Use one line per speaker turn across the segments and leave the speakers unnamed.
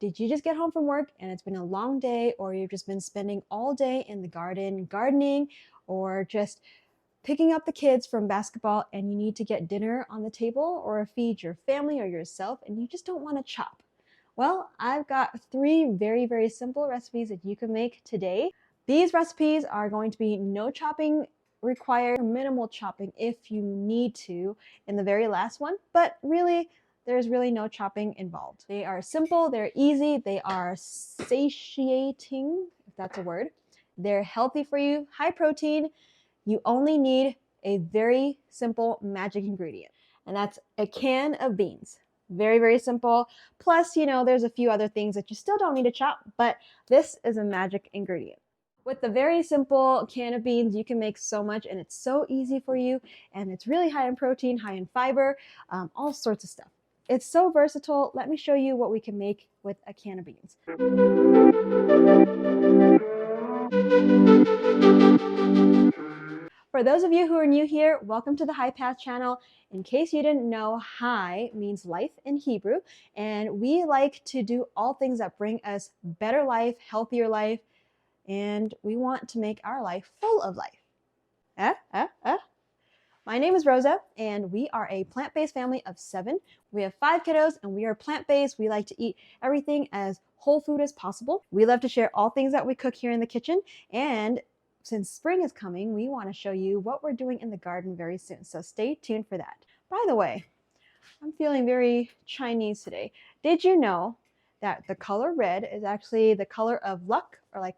Did you just get home from work and it's been a long day, or you've just been spending all day in the garden gardening, or just picking up the kids from basketball and you need to get dinner on the table or feed your family or yourself and you just don't want to chop? Well, I've got 3 very, very simple recipes that you can make today. These recipes are going to be no chopping required, minimal chopping if you need to in the very last one, but really there's really no chopping involved. They are simple, they're easy, they are satiating, if that's a word. They're healthy for you, high protein. You only need a very simple magic ingredient, and that's a can of beans. Very, very simple. Plus, there's a few other things that you still don't need to chop, but this is a magic ingredient. With the very simple can of beans, you can make so much, and it's so easy for you, and it's really high in protein, high in fiber, all sorts of stuff. It's so versatile. Let me show you what we can make with a can of beans. For those of you who are new here, welcome to the Hi Path channel. In case you didn't know, Hi means life in Hebrew, and we like to do all things that bring us better life, healthier life, and we want to make our life full of life. My name is Rosa, and we are a plant-based family of 7. We have 5 kiddos, and we are plant-based. We like to eat everything as whole food as possible. We love to share all things that we cook here in the kitchen, and since spring is coming, we want to show you what we're doing in the garden very soon, so stay tuned for that. By the way, I'm feeling very Chinese today. Did you know that the color red is actually the color of luck, or like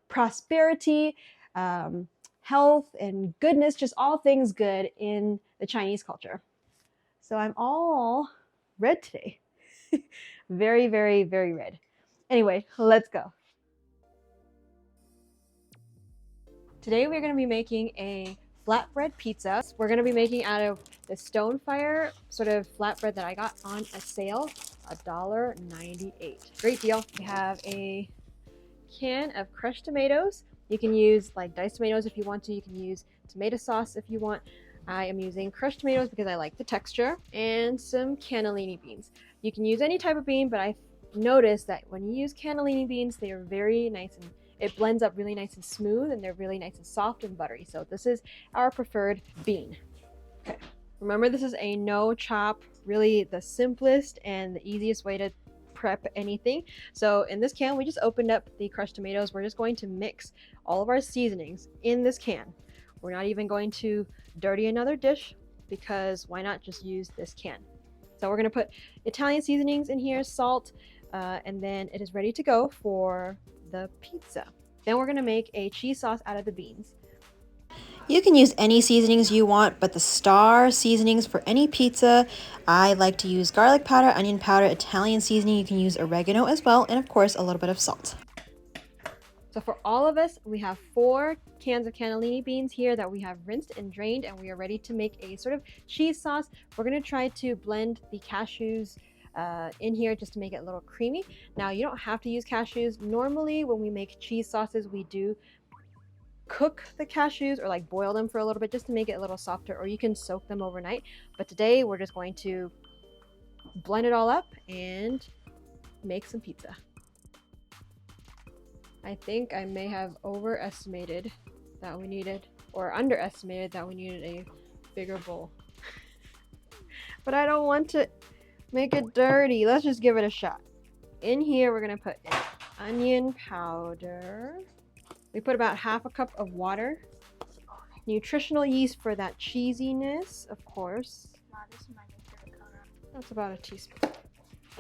prosperity, health, and goodness, just all things good in the Chinese culture? So I'm all red today. Very, very, very red. Anyway, let's go. Today we're going to be making a flatbread pizza. We're going to be making out of the Stonefire sort of flatbread that I got on a sale, $1.98. Great deal. We have a can of crushed tomatoes. You can use like diced tomatoes if you want to. You can use tomato sauce if you want. I am using crushed tomatoes because I like the texture, and some cannellini beans. You can use any type of bean, but I've noticed that when you use cannellini beans, they are very nice, and it blends up really nice and smooth, and they're really nice and soft and buttery. So this is our preferred bean. Okay. Remember, this is a no chop, really the simplest and the easiest way to prep anything. So in this can, we just opened up the crushed tomatoes. We're just going to mix all of our seasonings in this can. We're not even going to dirty another dish, because why not just use this can? So we're going to put Italian seasonings in here, salt, and then it is ready to go for the pizza. Then we're going to make a cheese sauce out of the beans. You can use any seasonings you want, but the star seasonings for any pizza, I like to use garlic powder, onion powder, Italian seasoning. You can use oregano as well, and of course a little bit of salt. So for all of us, we have 4 cans of cannellini beans here that we have rinsed and drained, and we are ready to make a sort of cheese sauce. We're going to try to blend the cashews in here just to make it a little creamy. Now, you don't have to use cashews. Normally when we make cheese sauces, we do cook the cashews or like boil them for a little bit just to make it a little softer, or you can soak them overnight. But today we're just going to blend it all up and make some pizza. I think I may have overestimated that we needed, or underestimated that we needed a bigger bowl. But I don't want to make it dirty. Let's just give it a shot. In here, we're going to put in onion powder. We put about ½ a cup of water. Nutritional yeast for that cheesiness, of course. That's about a teaspoon.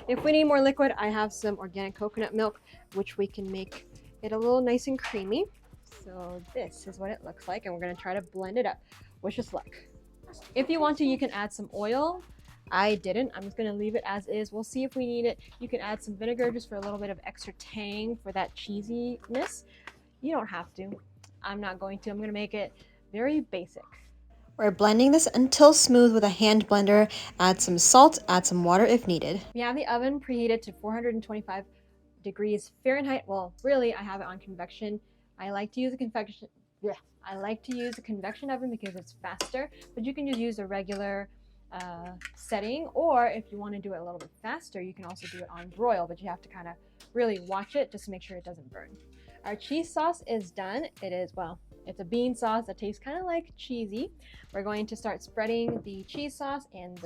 If we need more liquid, I have some organic coconut milk, which we can make it a little nice and creamy. So this is what it looks like, and we're going to try to blend it up. Wish us luck. If you want to, you can add some oil. I didn't. I'm just going to leave it as is. We'll see if we need it. You can add some vinegar just for a little bit of extra tang for that cheesiness. You don't have to. I'm not going to. I'm going to make it very basic. We're blending this until smooth with a hand blender. Add some salt, add some water if needed. We have the oven preheated to 425 degrees Fahrenheit. Well, really, I have it on convection. I like to use a convection oven because it's faster, but you can just use a regular setting, or if you want to do it a little bit faster, you can also do it on broil, but you have to kind of really watch it just to make sure it doesn't burn. Our cheese sauce is done. It is, well, it's a bean sauce that tastes kind of like cheesy. We're going to start spreading the cheese sauce and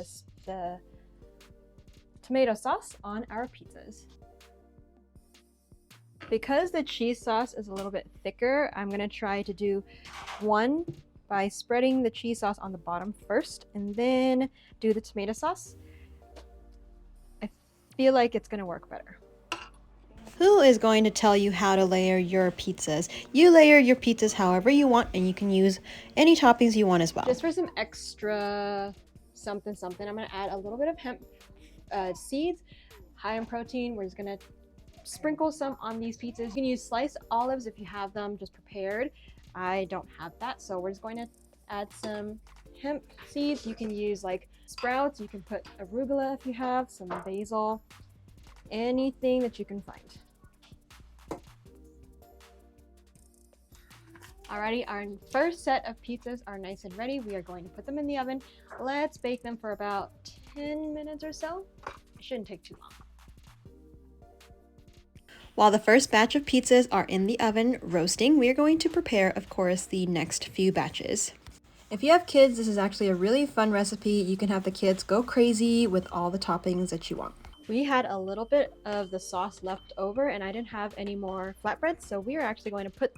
the tomato sauce on our pizzas. Because the cheese sauce is a little bit thicker, I'm going to try to do one by spreading the cheese sauce on the bottom first and then do the tomato sauce. I feel like it's going to work better. Who is going to tell you how to layer your pizzas? You layer your pizzas however you want, and you can use any toppings you want as well. Just for some extra something, I'm going to add a little bit of hemp seeds, high in protein. We're just going to sprinkle some on these pizzas. You can use sliced olives if you have them just prepared. I don't have that, so we're just going to add some hemp seeds. You can use like sprouts. You can put arugula if you have, some basil, anything that you can find. Alrighty, our first set of pizzas are nice and ready. We are going to put them in the oven. Let's bake them for about 10 minutes or so. It shouldn't take too long. While the first batch of pizzas are in the oven roasting, we are going to prepare, of course, the next few batches. If you have kids, this is actually a really fun recipe. You can have the kids go crazy with all the toppings that you want. We had a little bit of the sauce left over and I didn't have any more flatbreads, so we are actually going to put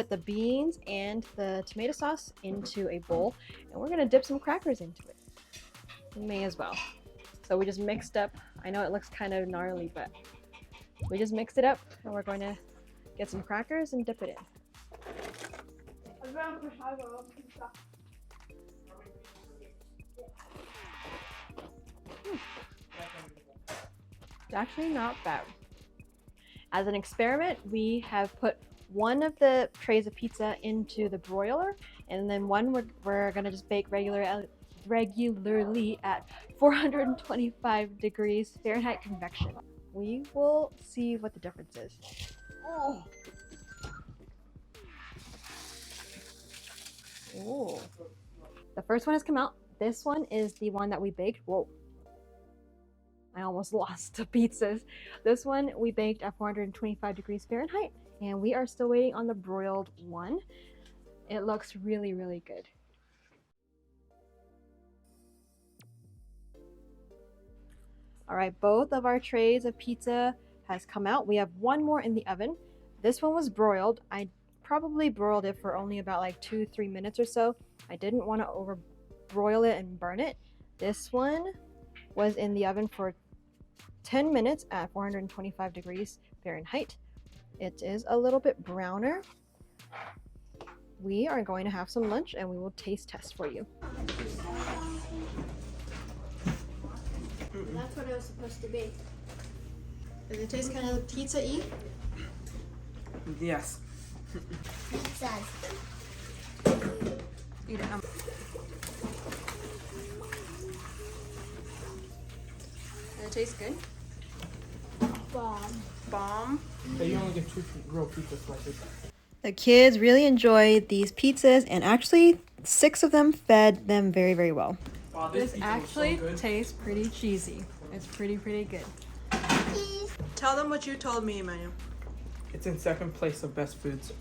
the beans and the tomato sauce into a bowl, and we're going to dip some crackers into it. We may as well. So we just mixed up, I know it looks kind of gnarly, but we just mixed it up, and we're going to get some crackers and dip it in. It's actually not bad. As an experiment, we have put one of the trays of pizza into the broiler, and then one we're gonna just bake regularly at 425 degrees Fahrenheit convection. We will see what the difference is. Oh. Oh. The first one has come out. This one is the one that we baked. Whoa. I almost lost the pizzas. This one we baked at 425 degrees Fahrenheit, and we are still waiting on the broiled one. It looks really, really good. All right, both of our trays of pizza has come out. We have one more in the oven. This one was broiled. I probably broiled it for only about like 2-3 minutes or so. I didn't want to over broil it and burn it. This one was in the oven for 10 minutes at 425 degrees Fahrenheit. It is a little bit browner. We are going to have some lunch and we will taste test for you.
That's what it was supposed to be.
Does it taste kind of pizza-y?
Yes.
Pizza.
Eat it. Does it taste good?
Bomb. But you only get 2 real pizza slices.
The kids really enjoyed these pizzas, and actually 6 of them fed them very, very well.
Wow,
this actually tastes pretty cheesy. It's pretty good.
Tell them what you told me, Emmanuel.
It's in second place of best foods.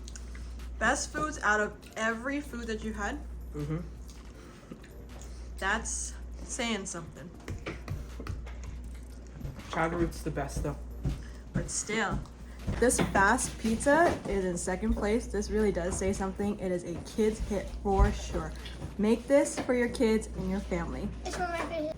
Best foods out of every food that you had?
Mm-hmm.
That's saying something.
Chowder root's the best though.
But still, this fast pizza is in second place. This really does say something. It is a kid's hit for sure. Make this for your kids and your family.
It's for my favorite.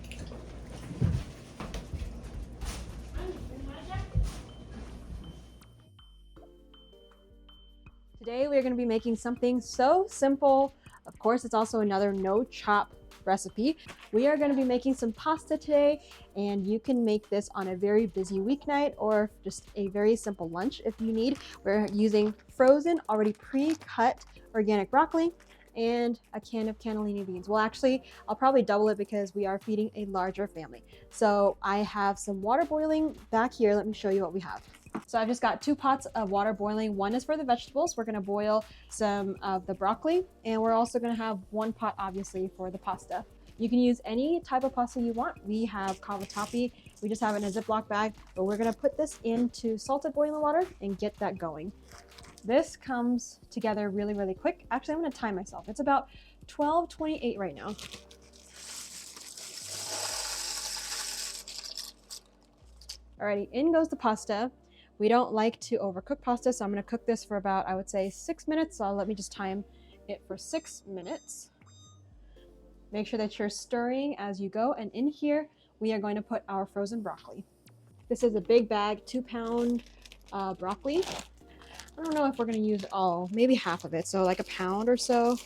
Today we're going to be making something so simple. Of course, it's also another no chop recipe. We are going to be making some pasta today, and you can make this on a very busy weeknight or just a very simple lunch if you need. We're using frozen, already pre-cut organic broccoli and a can of cannellini beans. Well, actually, I'll probably double it because we are feeding a larger family. So I have some water boiling back here. Let me show you what we have. So I've just got 2 pots of water boiling. One is for the vegetables. We're gonna boil some of the broccoli, and we're also gonna have 1 pot, obviously, for the pasta. You can use any type of pasta you want. We have cavatappi. We just have it in a Ziploc bag, but we're gonna put this into salted boiling water and get that going. This comes together really, really quick. Actually, I'm gonna time myself. It's about 12:28 right now. Alrighty, in goes the pasta. We don't like to overcook pasta, so I'm gonna cook this for about, I would say, 6 minutes. So let me just time it for 6 minutes. Make sure that you're stirring as you go. And in here, we are going to put our frozen broccoli. This is a big bag, 2-pound broccoli. I don't know if we're gonna use all, maybe half of it. So like a pound or so.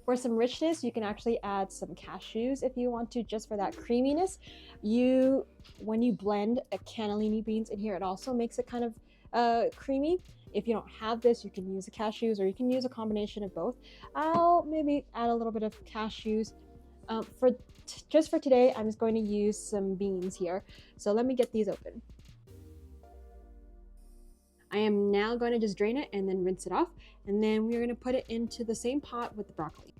For some richness, you can actually add some cashews if you want to, just for that creaminess. When you blend a cannellini beans in here, it also makes it kind of creamy. If you don't have this, you can use the cashews, or you can use a combination of both. I'll maybe add a little bit of cashews. Just for today, I'm just going to use some beans here. So let me get these open. I am now going to just drain it and then rinse it off. And then we're going to put it into the same pot with the broccoli.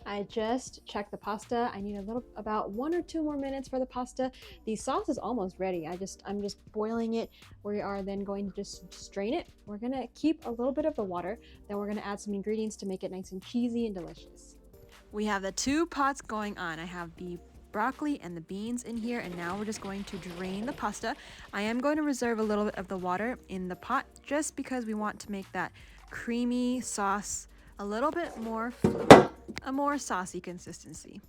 I just checked the pasta. I need about 1 or 2 more minutes for the pasta. The sauce is almost ready. I'm just boiling it. We are then going to just strain it. We're gonna keep a little bit of the water. Then we're gonna add some ingredients to make it nice and cheesy and delicious.
We have the 2 pots going on. I have the broccoli and the beans in here, and now we're just going to drain the pasta. I am going to reserve a little bit of the water in the pot just because we want to make that creamy sauce a little bit more, a more saucy consistency.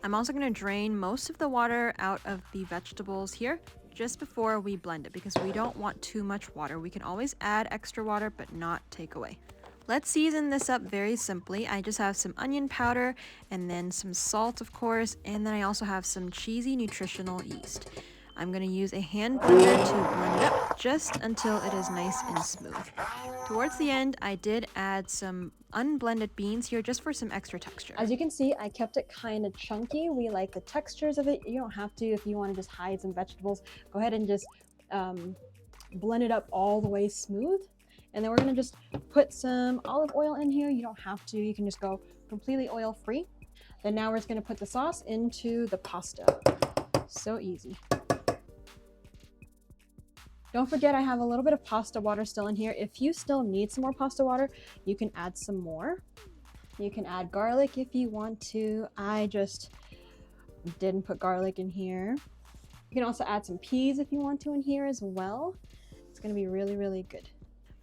I'm also going to drain most of the water out of the vegetables here just before we blend it, because we don't want too much water. We can always add extra water, but not take away. Let's season this up very simply. I just have some onion powder and then some salt, of course, and then I also have some cheesy nutritional yeast. I'm going to use a hand blender to blend it up just until it is nice and smooth. Towards the end, I did add some unblended beans here just for some extra texture.
As you can see, I kept it kind of chunky. We like the textures of it. You don't have to. If you want to just hide some vegetables, go ahead and just blend it up all the way smooth. And then we're going to just put some olive oil in here. You don't have to. You can just go completely oil free. Then now we're just going to put the sauce into the pasta. So easy. Don't forget, I have a little bit of pasta water still in here. If you still need some more pasta water, you can add some more. You can add garlic if you want to. I just didn't put garlic in here. You can also add some peas if you want to in here as well. It's going to be really, really good.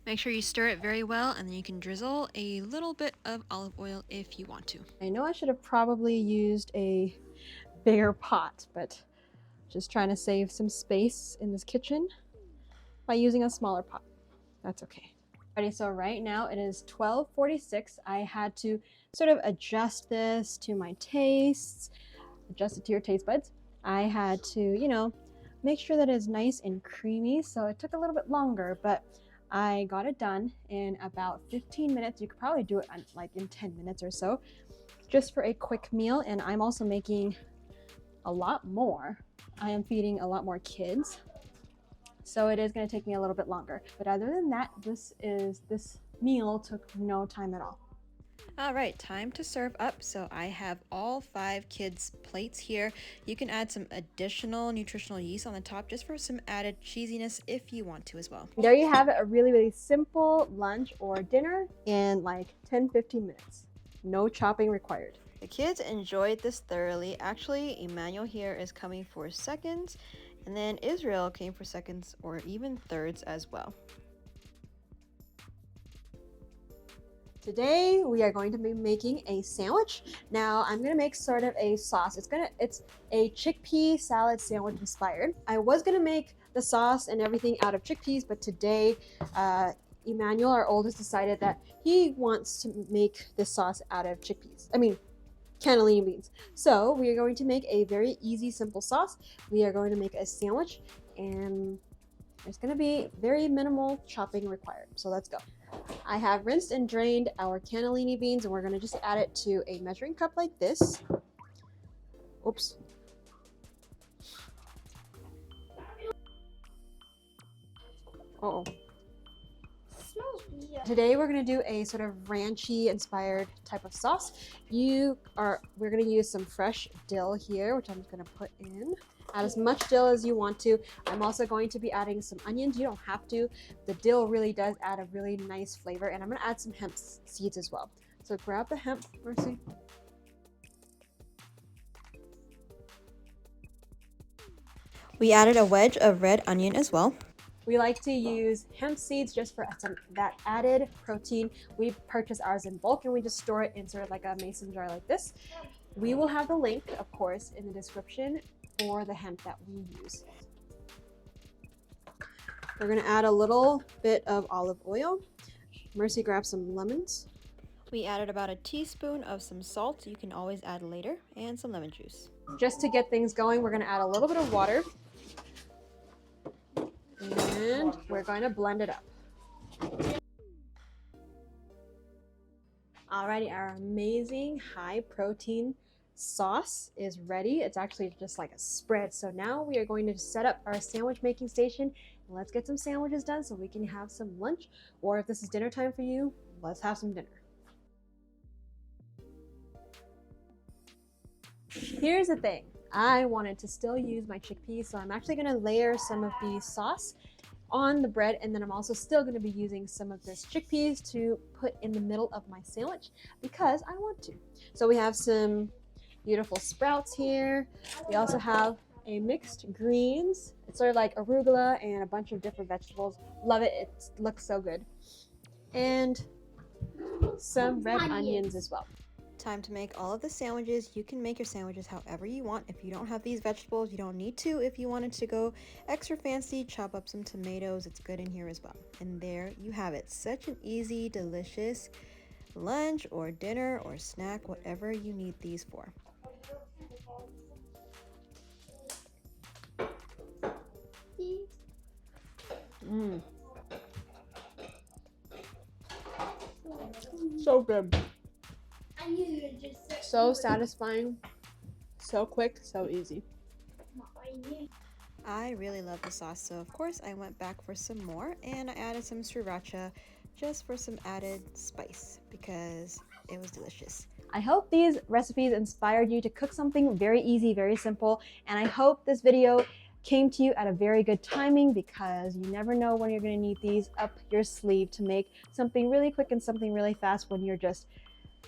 Make sure you stir it very well, and then you can drizzle a little bit of olive oil if you want to.
I know I should have probably used a bigger pot, but just trying to save some space in this kitchen by using a smaller pot. That's okay. Alrighty, so right now it is 12:46. I had to sort of adjust this to my tastes, adjust it to your taste buds. I had to, make sure that it's nice and creamy, so it took a little bit longer, but I got it done in about 15 minutes. You could probably do it in 10 minutes or so, just for a quick meal. And I'm also making a lot more. I am feeding a lot more kids, so it is going to take me a little bit longer. But other than that, this meal took no time at all.
All right, time to serve up. So I have all 5 kids' plates here. You can add some additional nutritional yeast on the top just for some added cheesiness if you want to as well.
There you have it, a really, really simple lunch or dinner in like 10-15 minutes. No chopping required.
The kids enjoyed this thoroughly. Actually, Emmanuel here is coming for seconds, and then Israel came for seconds or even thirds as well.
Today we are going to be making a sandwich. Now I'm going to make sort of a sauce. It's a chickpea salad sandwich inspired. I was going to make the sauce and everything out of chickpeas, but today Emmanuel, our oldest, decided that he wants to make this sauce out of cannellini beans. So we are going to make a very easy, simple sauce. We are going to make a sandwich, and there's going to be very minimal chopping required. So let's go. I have rinsed and drained our cannellini beans, and we're going to just add it to a measuring cup like this. Oops. Uh-oh. Today we're going to do a sort of ranchy inspired type of sauce. We're going to use some fresh dill here, which I'm going to put in. Add as much dill as you want to. I'm also going to be adding some onions. You don't have to. The dill really does add a really nice flavor, and I'm going to add some hemp seeds as well. So grab the hemp, Mercy.
We added a wedge of red onion as well.
We like to use hemp seeds just for that added protein. We purchase ours in bulk and we just store it in sort of like a mason jar like this. We will have the link, of course, in the description for the hemp that we use. We're going to add a little bit of olive oil. Mercy, grab some lemons.
We added about a teaspoon of some salt, you can always add later, and some lemon juice.
Just to get things going, we're going to add a little bit of water. And we're going to blend it up. Alrighty, our amazing high protein sauce is ready. It's actually just like a spread. So now we are going to set up our sandwich making station. And let's get some sandwiches done so we can have some lunch. Or if this is dinner time for you, let's have some dinner. Here's the thing. I wanted to still use my chickpeas, so I'm actually going to layer some of the sauce on the bread, and then I'm also still going to be using some of this chickpeas to put in the middle of my sandwich because I want to. So we have some beautiful sprouts here. We also have a mixed greens. It's sort of like arugula and a bunch of different vegetables. Love it. It looks so good. And some red onions as well.
Time to make all of the sandwiches. You can make your sandwiches however you want. If you don't have these vegetables, you don't need to. If you wanted to go extra fancy, chop up some tomatoes. It's good in here as well. And there you have it. Such an easy, delicious lunch or dinner or snack, whatever you need these for.
So good. So satisfying, so quick, so easy.
I really love the sauce, so of course I went back for some more and I added some sriracha just for some added spice because it was delicious.
I hope these recipes inspired you to cook something very easy, very simple, and I hope this video came to you at a very good timing because you never know when you're going to need these up your sleeve to make something really quick and something really fast when you're just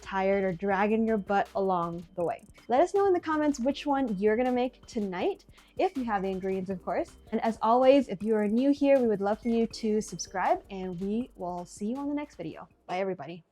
tired or dragging your butt along the way. Let us know in the comments which one you're gonna make tonight, if you have the ingredients, of course. And as always, if you are new here, we would love for you to subscribe, and we will see you on the next video. Bye, everybody.